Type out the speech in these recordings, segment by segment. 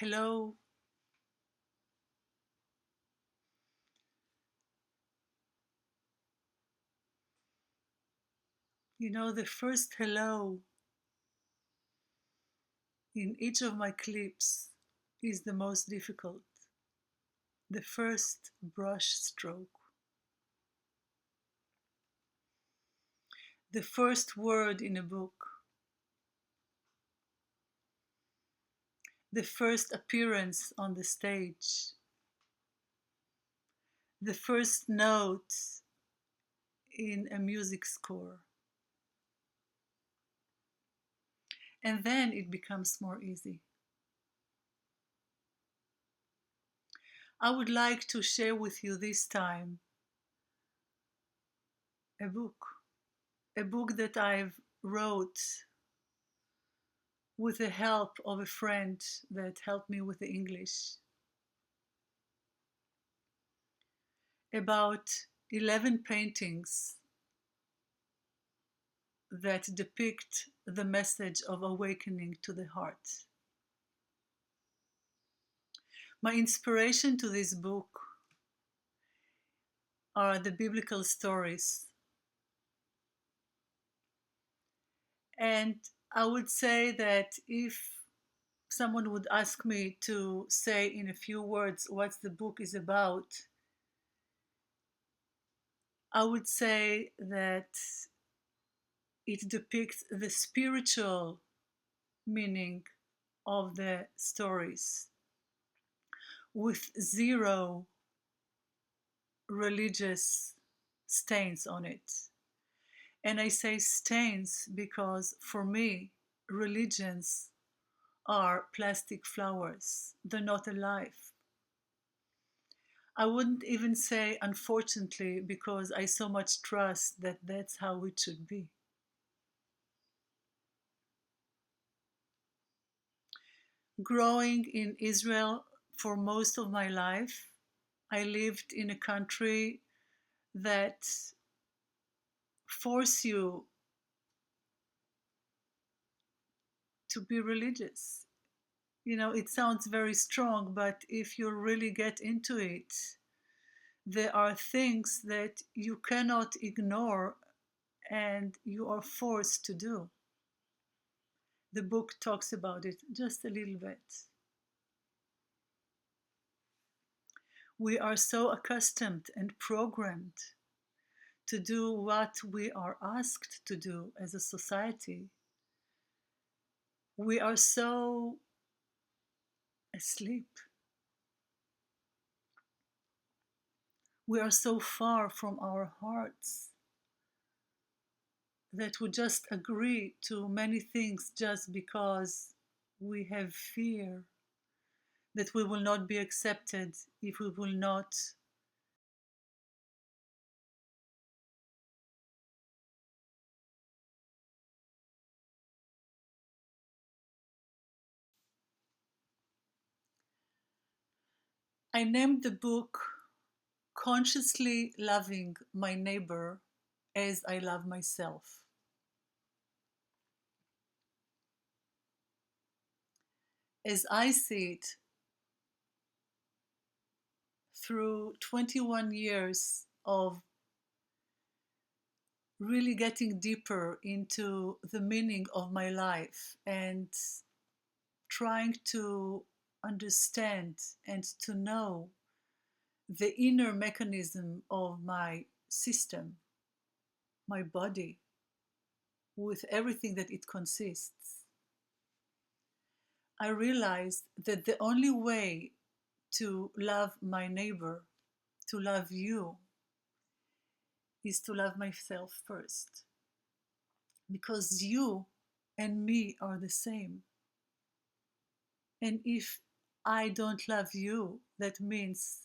Hello. The first hello in each of my clips is the most difficult. The first brush stroke, the first word in a book, the first appearance on the stage, the first note in a music score. And then it becomes more easy. I would like to share with you this time a book, a book that I've wrote with the help of a friend that helped me with the English, about 11 paintings that depict the message of awakening to the heart. My inspiration to this book are the biblical stories. And I would say that if someone would ask me to say in a few words what the book is about, I would say that it depicts the spiritual meaning of the stories with zero religious stains on it. And I say stains because for me, religions are plastic flowers. They're not alive. I wouldn't even say unfortunately because I so much trust that that's how it should be. Growing in Israel for most of my life, I lived in a country that force you to be religious. It sounds very strong, but if you really get into it, there are things that you cannot ignore and you are forced to do. The book talks about it just a little bit. We are so accustomed and programmed to do what we are asked to do as a society. We are so asleep. We are so far from our hearts that we just agree to many things just because we have fear that we will not be accepted if we will not. I named the book Consciously Loving My Neighbor as I Love Myself. As I see it, through 21 years of really getting deeper into the meaning of my life and trying to understand and to know the inner mechanism of my system, my body, with everything that it consists, I realized that the only way to love my neighbor, to love you, is to love myself first. Because you and me are the same. And if I don't love you, that means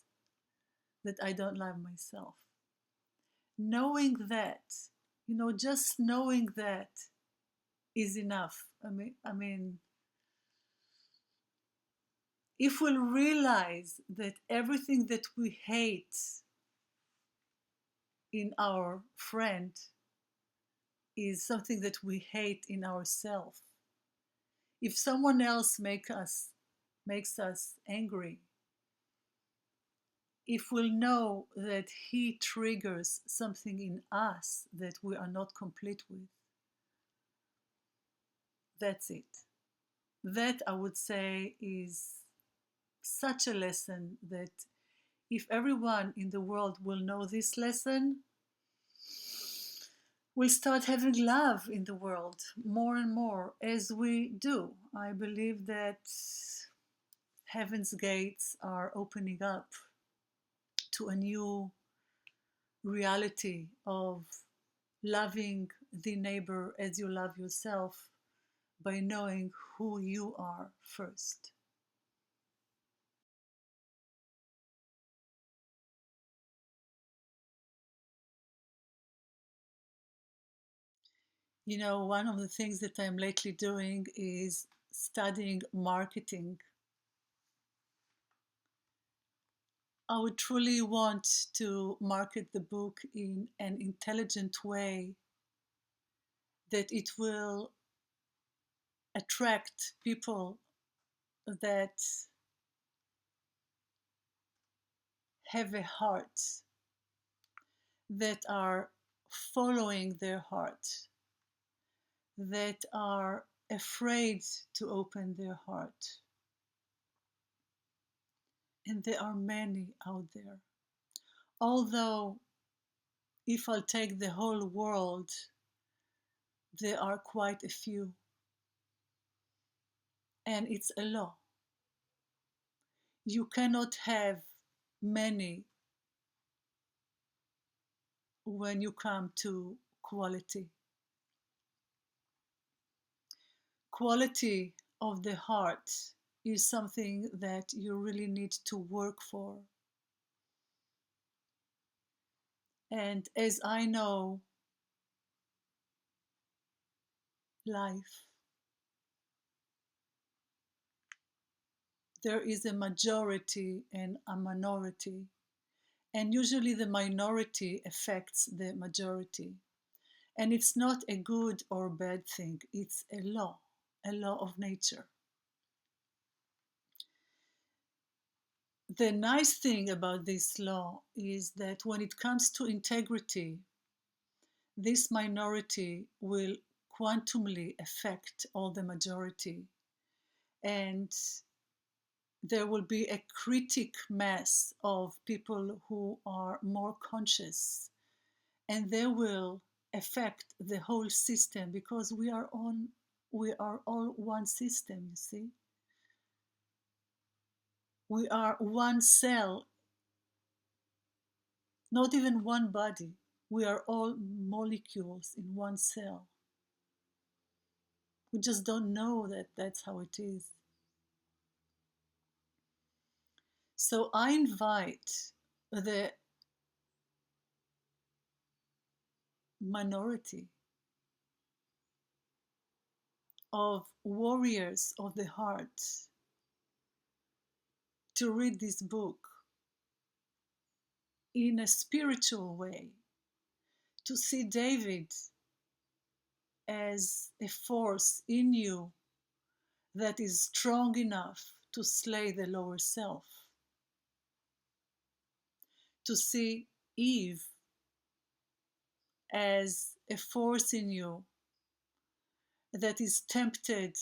that I don't love myself. Knowing that, just knowing that is enough. I mean, if we realize that everything that we hate in our friend is something that we hate in ourselves. If someone else makes makes us angry, if we'll know that he triggers something in us that we are not complete with, that's it. That, I would say, is such a lesson that if everyone in the world will know this lesson, we'll start having love in the world more and more as we do. I believe that heaven's gates are opening up to a new reality of loving the neighbor as you love yourself by knowing who you are first. You know, one of the things that I'm lately doing is studying marketing. I would truly want to market the book in an intelligent way that it will attract people that have a heart, that are following their heart, that are afraid to open their heart. And there are many out there. Although, if I'll take the whole world, there are quite a few. And it's a law. You cannot have many when you come to quality. Quality of the heart is something that you really need to work for. And as I know life, there is a majority and a minority. And usually the minority affects the majority. And it's not a good or bad thing, it's a law of nature. The nice thing about this law is that when it comes to integrity, this minority will quantumly affect all the majority. And there will be a critic mass of people who are more conscious, and they will affect the whole system because we are all one system, you see. We are one cell, not even one body. We are all molecules in one cell. We just don't know that that's how it is. So I invite the minority of warriors of the heart to read this book in a spiritual way, to see David as a force in you that is strong enough to slay the lower self, to see Eve as a force in you that is tempted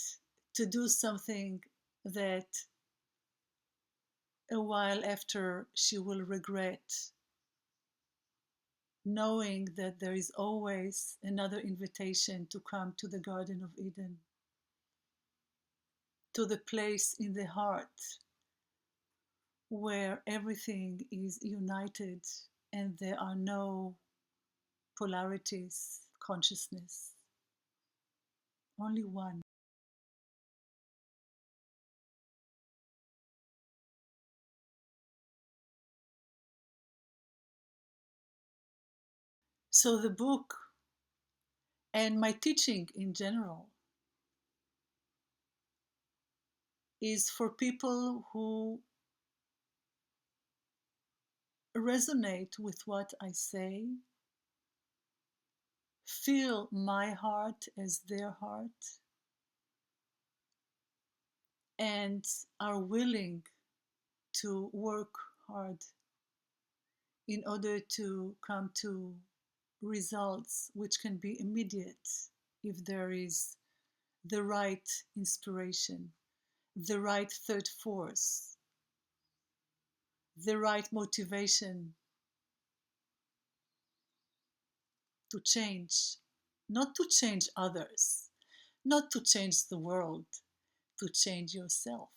to do something that a while after she will regret, knowing that there is always another invitation to come to the Garden of Eden, to the place in the heart where everything is united and there are no polarities, consciousness, only one. So the book and my teaching in general is for people who resonate with what I say, feel my heart as their heart, and are willing to work hard in order to come to results which can be immediate if there is the right inspiration, the right third force, the right motivation to change, not to change others, not to change the world, to change yourself.